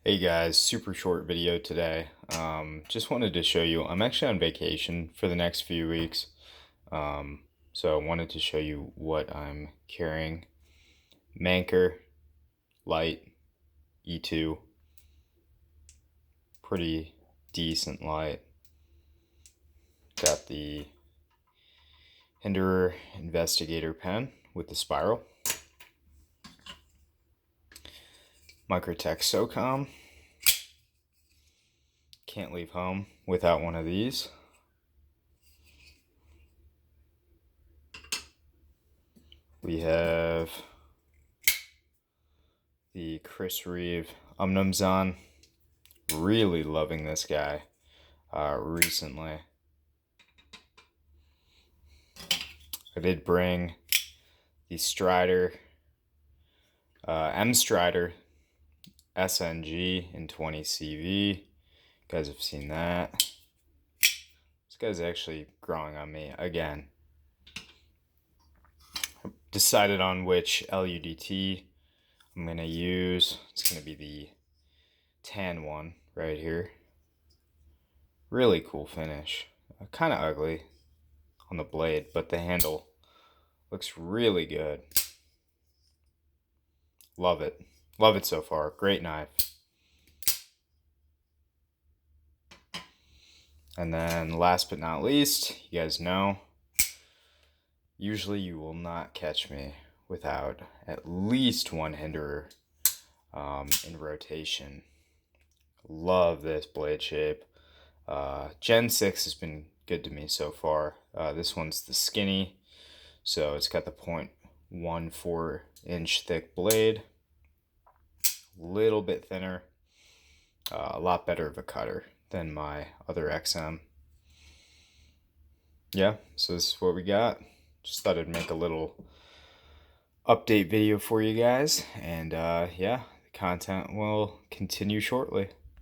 Hey guys, super short video today. Just wanted to show you, I'm actually on vacation for the next few weeks. So I wanted to show you what I'm carrying. Manker, light, E2, pretty decent light. Got the Hinderer Investigator pen with the spiral. Microtech SOCOM. Can't leave home without one of these. We have the Chris Reeve Umnumzon. Really loving this guy recently. I did bring the Strider, M Strider SNG in 20 CV. You guys have seen that. This guy's actually growing on me again. Decided on which LUDT I'm going to use. It's going to be the tan one right here. Really cool finish. Kind of ugly on the blade, but the handle looks really good. Love it. Love it so far. Great knife. And then last but not least, you guys know, usually you will not catch me without at least one Hinderer in rotation. Love this blade shape. Gen 6 has been good to me so far. This one's the skinny, so it's got the 0.14 inch thick blade. Little bit thinner. A lot better of a cutter than my other XM. Yeah, so this is what we got. Just thought I'd make a little update video for you guys, and yeah, the content will continue shortly.